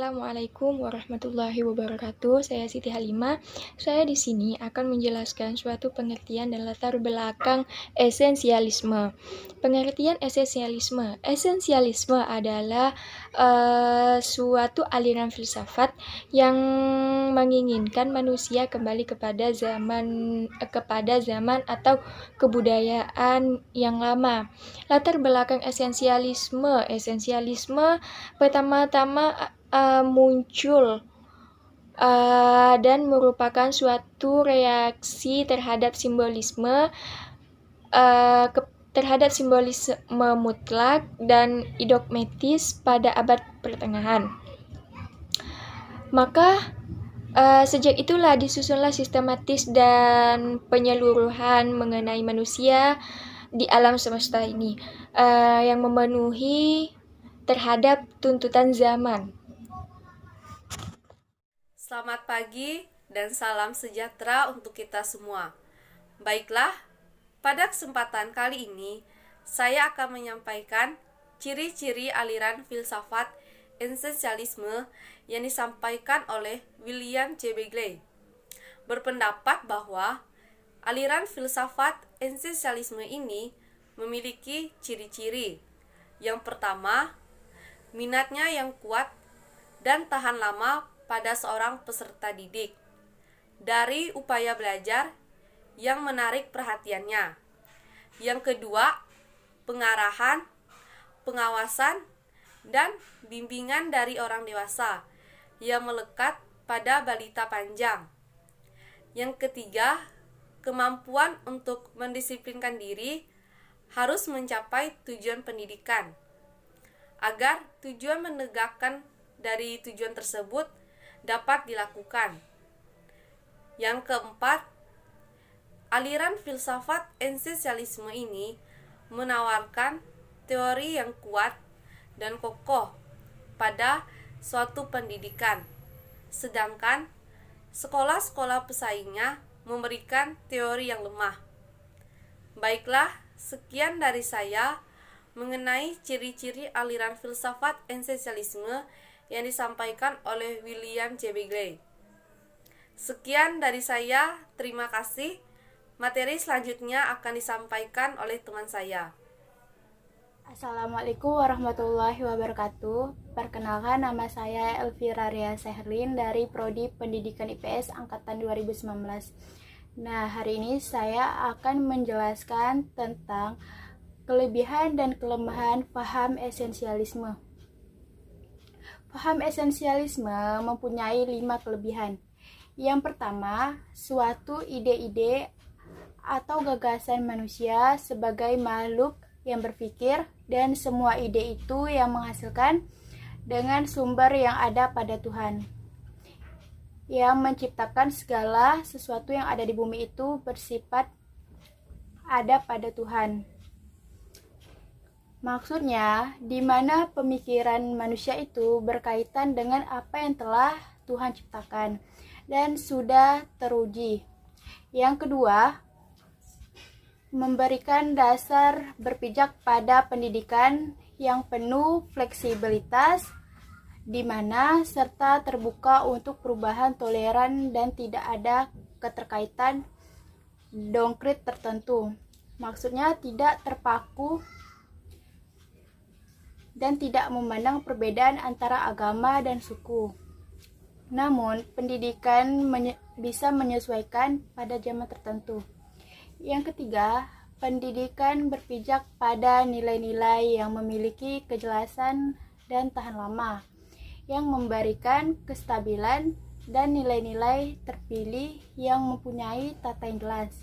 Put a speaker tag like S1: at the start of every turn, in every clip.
S1: Assalamualaikum warahmatullahi wabarakatuh. Saya Siti Halimah. Saya di sini akan menjelaskan suatu pengertian dan latar belakang esensialisme. Pengertian esensialisme. Esensialisme adalah suatu aliran filsafat yang menginginkan manusia kembali kepada zaman atau kebudayaan yang lama. Latar belakang esensialisme. Pertama-tama muncul dan merupakan suatu reaksi terhadap simbolisme mutlak dan dogmatis pada abad pertengahan. Maka sejak itulah disusunlah sistematis dan penyeluruhan mengenai manusia di alam semesta ini yang memenuhi terhadap tuntutan zaman.
S2: Selamat pagi dan salam sejahtera untuk kita semua. Baiklah, pada kesempatan kali ini saya akan menyampaikan ciri-ciri aliran filsafat esensialisme yang disampaikan oleh William J. Begley. Berpendapat bahwa aliran filsafat esensialisme ini memiliki ciri-ciri. Yang pertama, minatnya yang kuat dan tahan lama pada seorang peserta didik, dari upaya belajar yang menarik perhatiannya. Yang kedua, pengarahan, pengawasan, dan bimbingan dari orang dewasa yang melekat pada balita panjang. Yang ketiga, kemampuan untuk mendisiplinkan diri harus mencapai tujuan pendidikan. Agar tujuan menegakkan dari tujuan tersebut dapat dilakukan. Yang keempat, aliran filsafat esensialisme ini menawarkan teori yang kuat dan kokoh pada suatu pendidikan, sedangkan sekolah-sekolah pesaingnya memberikan teori yang lemah. Baiklah, sekian dari saya mengenai ciri-ciri aliran filsafat esensialisme yang disampaikan oleh William J. Begley. Sekian dari saya, terima kasih. Materi selanjutnya akan disampaikan oleh teman saya.
S3: Assalamualaikum warahmatullahi wabarakatuh. Perkenalkan, nama saya Elvira Ria Seherlin dari Prodi Pendidikan IPS Angkatan 2019. Nah, hari ini saya akan menjelaskan tentang kelebihan dan kelemahan paham esensialisme. Paham esensialisme mempunyai 5 kelebihan. Yang pertama, suatu ide-ide atau gagasan manusia sebagai makhluk yang berpikir, dan semua ide itu yang menghasilkan dengan sumber yang ada pada Tuhan, yang menciptakan segala sesuatu yang ada di bumi itu bersifat ada pada Tuhan. Maksudnya, di mana pemikiran manusia itu berkaitan dengan apa yang telah Tuhan ciptakan dan sudah teruji. Yang kedua, memberikan dasar berpijak pada pendidikan yang penuh fleksibilitas, di mana serta terbuka untuk perubahan toleran dan tidak ada keterkaitan doktrin tertentu. Maksudnya tidak terpaku dan tidak memandang perbedaan antara agama dan suku. Namun, pendidikan bisa menyesuaikan pada zaman tertentu. Yang ketiga, pendidikan berpijak pada nilai-nilai yang memiliki kejelasan dan tahan lama, yang memberikan kestabilan dan nilai-nilai terpilih yang mempunyai tata yang jelas.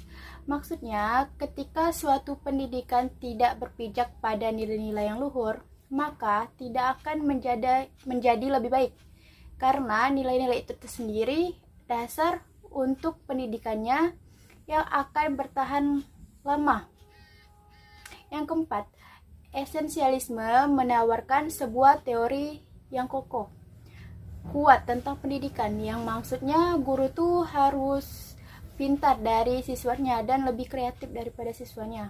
S3: Maksudnya, ketika suatu pendidikan tidak berpijak pada nilai-nilai yang luhur, maka tidak akan menjadi lebih baik, karena nilai-nilai itu sendiri dasar untuk pendidikannya yang akan bertahan lama. Yang keempat, esensialisme menawarkan sebuah teori yang kokoh, kuat tentang pendidikan, yang maksudnya guru tuh harus pintar dari siswanya dan lebih kreatif daripada siswanya.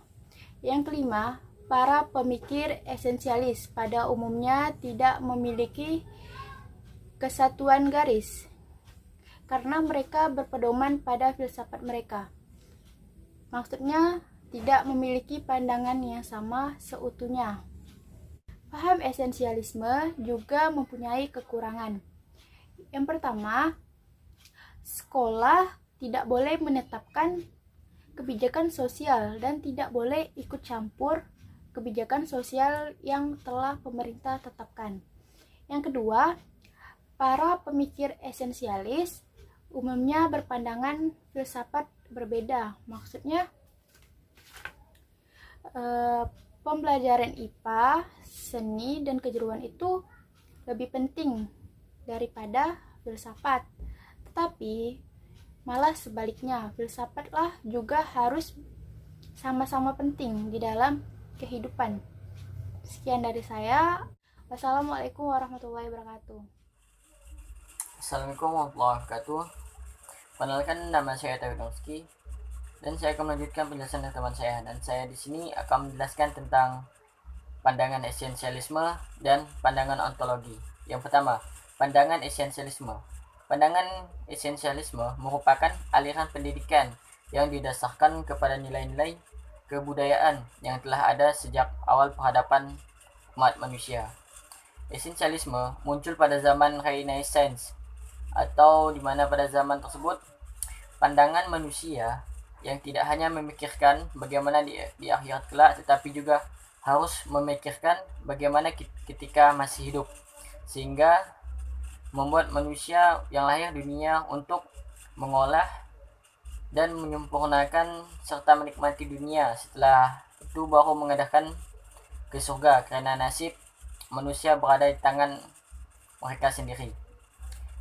S3: Yang kelima, para pemikir esensialis pada umumnya tidak memiliki kesatuan garis, karena mereka berpedoman pada filsafat mereka. Maksudnya, tidak memiliki pandangan yang sama seutuhnya. Paham esensialisme juga mempunyai kekurangan. Yang pertama, sekolah tidak boleh menetapkan kebijakan sosial dan tidak boleh ikut campur kebijakan sosial yang telah pemerintah tetapkan. Yang kedua, para pemikir esensialis umumnya berpandangan filsafat berbeda. Maksudnya, pembelajaran IPA, seni, dan kejuruan itu lebih penting daripada filsafat. Tetapi malah sebaliknya, filsafatlah juga harus sama-sama penting di dalam kehidupan. Sekian dari saya. Wassalamualaikum warahmatullahi wabarakatuh.
S4: Assalamualaikum warahmatullahi wabarakatuh. Perkenalkan, nama saya Tawidowski dan saya akan melanjutkan penjelasan dari teman saya, dan saya di sini akan menjelaskan tentang pandangan esensialisme dan pandangan ontologi. Yang pertama, pandangan esensialisme. Pandangan esensialisme merupakan aliran pendidikan yang didasarkan kepada nilai-nilai kebudayaan yang telah ada sejak awal peradaban umat manusia. Esensialisme muncul pada zaman Renaissance, atau di mana pada zaman tersebut pandangan manusia yang tidak hanya memikirkan bagaimana di akhirat kelak, tetapi juga harus memikirkan bagaimana ketika masih hidup, sehingga membuat manusia yang lahir dunia untuk mengolah dan menyempurnakan serta menikmati dunia. Setelah itu baru mengadakan ke surga, karena nasib manusia berada di tangan mereka sendiri.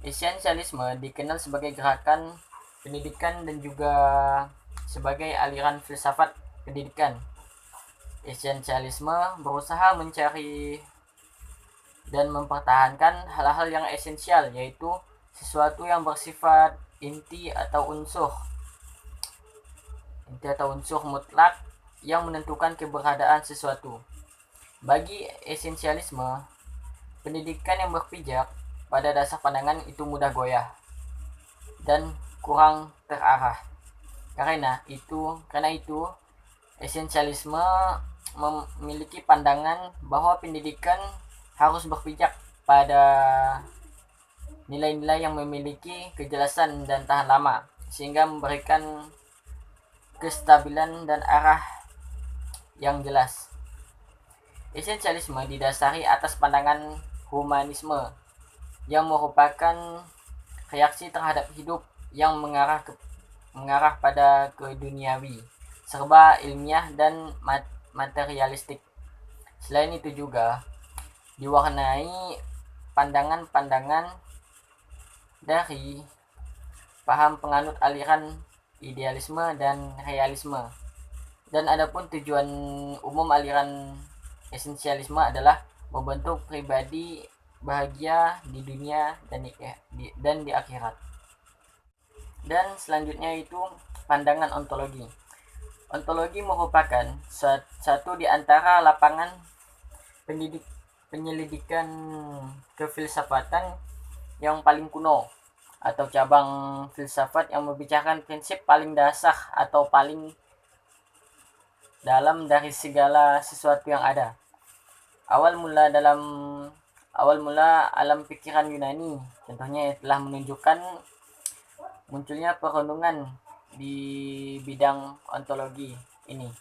S4: Esensialisme dikenal sebagai gerakan pendidikan dan juga sebagai aliran filsafat pendidikan. Esensialisme berusaha mencari dan mempertahankan hal-hal yang esensial, yaitu sesuatu yang bersifat inti atau unsur mutlak yang menentukan keberadaan sesuatu. Bagi esensialisme, pendidikan yang berpijak pada dasar pandangan itu mudah goyah dan kurang terarah. Karena itu, esensialisme memiliki pandangan bahwa pendidikan harus berpijak pada nilai-nilai yang memiliki kejelasan dan tahan lama, sehingga memberikan kestabilan dan arah yang jelas. Esensialisme didasari atas pandangan humanisme yang merupakan reaksi terhadap hidup yang mengarah pada keduniawi, serba ilmiah dan materialistik. Selain itu juga diwarnai pandangan-pandangan dari paham penganut aliran idealisme dan realisme. Dan adapun tujuan umum aliran esensialisme adalah membentuk pribadi bahagia di dunia dan di akhirat. Dan selanjutnya itu pandangan ontologi. Ontologi merupakan satu di antara lapangan penyelidikan kefilsafatan yang paling kuno, atau cabang filsafat yang membicarakan prinsip paling dasar atau paling dalam dari segala sesuatu yang ada. Awal mula alam pikiran Yunani contohnya telah menunjukkan munculnya perundungan di bidang ontologi ini.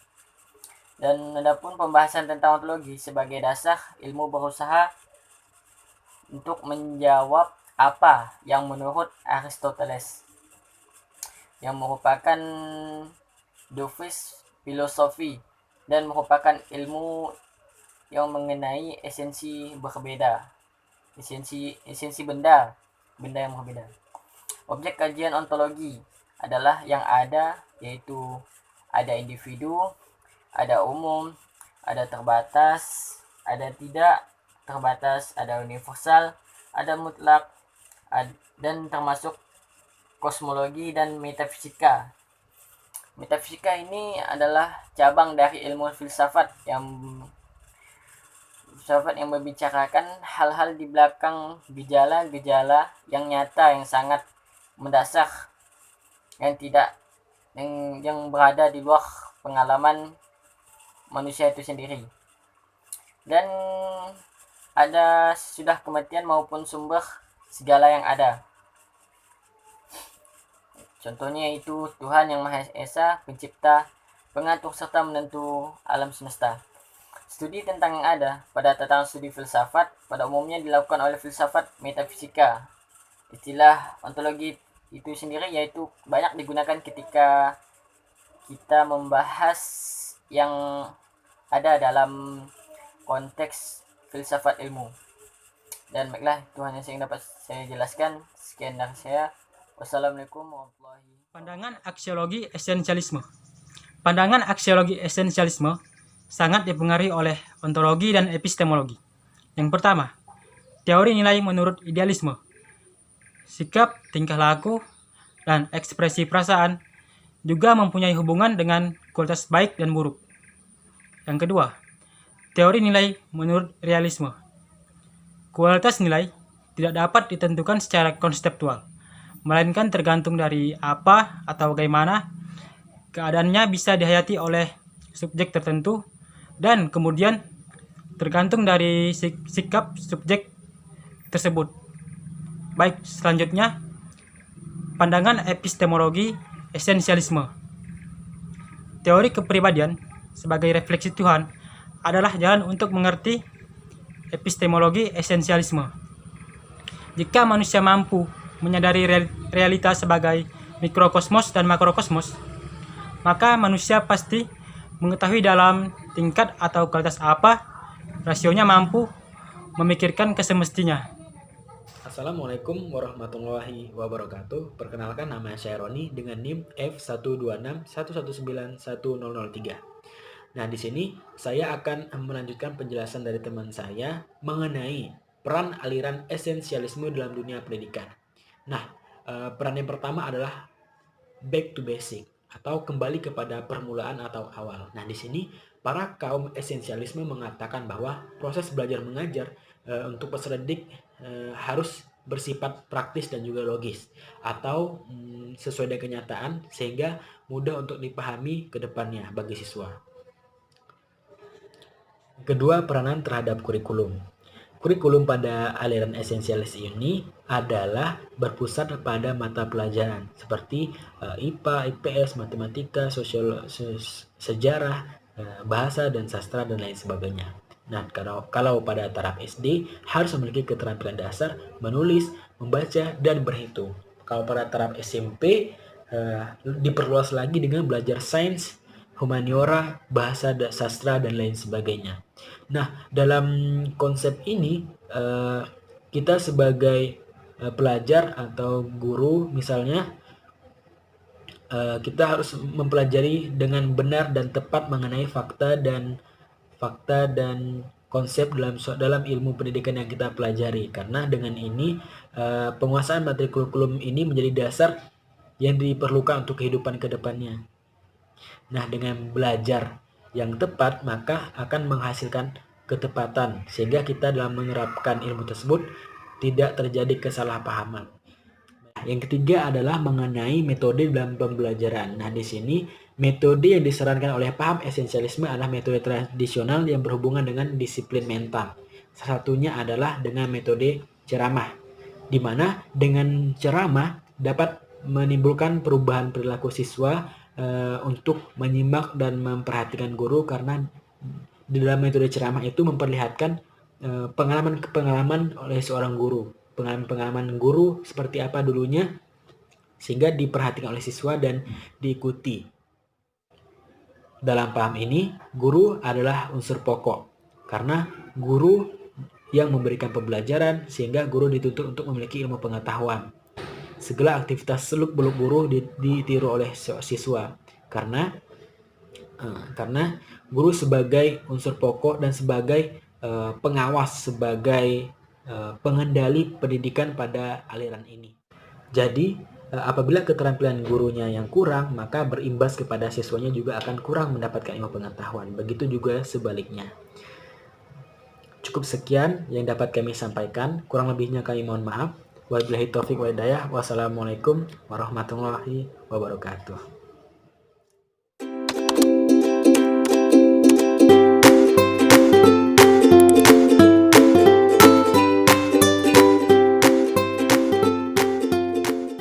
S4: Dan adapun pembahasan tentang ontologi sebagai dasar ilmu berusaha untuk menjawab apa yang menurut Aristoteles, yang merupakan Dufis filosofi dan merupakan ilmu yang mengenai esensi berbeda, esensi benda yang berbeda. Objek kajian ontologi adalah yang ada, yaitu ada individu, ada umum, ada terbatas, ada tidak terbatas, ada universal, ada mutlak, dan termasuk kosmologi dan metafisika. Metafisika ini adalah cabang dari ilmu filsafat yang filsafat yang membicarakan hal-hal di belakang gejala-gejala yang nyata, yang sangat mendasar, yang tidak yang berada di luar pengalaman manusia itu sendiri. Dan ada sudah kematian maupun sumber segala yang ada. Contohnya itu Tuhan yang Maha Esa, pencipta, pengatur serta menentu alam semesta. Studi tentang yang ada pada tataran studi filsafat pada umumnya dilakukan oleh filsafat metafisika. Istilah ontologi itu sendiri yaitu banyak digunakan ketika kita membahas yang ada dalam konteks filsafat ilmu. Dan baiklah, itu hanya yang dapat saya jelaskan. Sekian dari saya. Wassalamualaikum warahmatullahi wabarakatuh.
S5: Pandangan aksiologi esensialisme. Pandangan aksiologi esensialisme sangat dipengaruhi oleh ontologi dan epistemologi. Yang pertama, teori nilai menurut idealisme. Sikap, tingkah laku, dan ekspresi perasaan juga mempunyai hubungan dengan kualitas baik dan buruk. Yang kedua, teori nilai menurut realisme. Kualitas nilai tidak dapat ditentukan secara konseptual, melainkan tergantung dari apa atau bagaimana keadaannya bisa dihayati oleh subjek tertentu dan kemudian tergantung dari sikap subjek tersebut. Baik, selanjutnya pandangan epistemologi esensialisme. Teori kepribadian sebagai refleksi Tuhan adalah jalan untuk mengerti epistemologi esensialisme. Jika manusia mampu menyadari realitas sebagai mikrokosmos dan makrokosmos, maka manusia pasti mengetahui dalam tingkat atau kualitas apa rasionya mampu memikirkan kesemestinya.
S6: Assalamualaikum warahmatullahi wabarakatuh. Perkenalkan, nama saya Roni dengan NIM F126119103. Nah, di sini saya akan melanjutkan penjelasan dari teman saya mengenai peran aliran esensialisme dalam dunia pendidikan. Nah, peran yang pertama adalah back to basic atau kembali kepada permulaan atau awal. Nah, di sini para kaum esensialisme mengatakan bahwa proses belajar mengajar untuk peserta didik harus bersifat praktis dan juga logis atau sesuai dengan kenyataan sehingga mudah untuk dipahami ke depannya bagi siswa. Kedua, peranan terhadap kurikulum. Kurikulum pada aliran esensialis ini adalah berpusat pada mata pelajaran seperti IPA, IPS, matematika, sejarah, bahasa dan sastra dan lain sebagainya. Nah, kalau pada taraf SD harus memiliki keterampilan dasar menulis, membaca dan berhitung. Kalau pada taraf SMP diperluas lagi dengan belajar sains, humaniora, bahasa, sastra dan lain sebagainya. Nah, dalam konsep ini kita sebagai pelajar atau guru misalnya kita harus mempelajari dengan benar dan tepat mengenai fakta dan konsep dalam ilmu pendidikan yang kita pelajari, karena dengan ini penguasaan materi kurikulum ini menjadi dasar yang diperlukan untuk kehidupan ke depannya. Nah, dengan belajar yang tepat maka akan menghasilkan ketepatan sehingga kita dalam menerapkan ilmu tersebut tidak terjadi kesalahpahaman. Yang ketiga adalah mengenai metode dalam pembelajaran. Nah, di sini metode yang disarankan oleh paham esensialisme adalah metode tradisional yang berhubungan dengan disiplin mental. Salah satunya adalah dengan metode ceramah, di mana dengan ceramah dapat menimbulkan perubahan perilaku siswa untuk menyimak dan memperhatikan guru, karena di dalam metode ceramah itu memperlihatkan pengalaman-pengalaman oleh seorang guru, pengalaman guru seperti apa dulunya sehingga diperhatikan oleh siswa dan diikuti. Dalam paham ini, guru adalah unsur pokok karena guru yang memberikan pembelajaran sehingga guru dituntut untuk memiliki ilmu pengetahuan. Segala aktivitas seluk-beluk guru ditiru oleh siswa karena guru sebagai unsur pokok dan sebagai pengawas, sebagai pengendali pendidikan pada aliran ini. Jadi apabila keterampilan gurunya yang kurang, maka berimbas kepada siswanya juga akan kurang mendapatkan ilmu pengetahuan. Begitu juga sebaliknya. Cukup sekian yang dapat kami sampaikan. Kurang lebihnya kami mohon maaf. Wabillahi taufiq wal hidayah. Wassalamualaikum warahmatullahi wabarakatuh.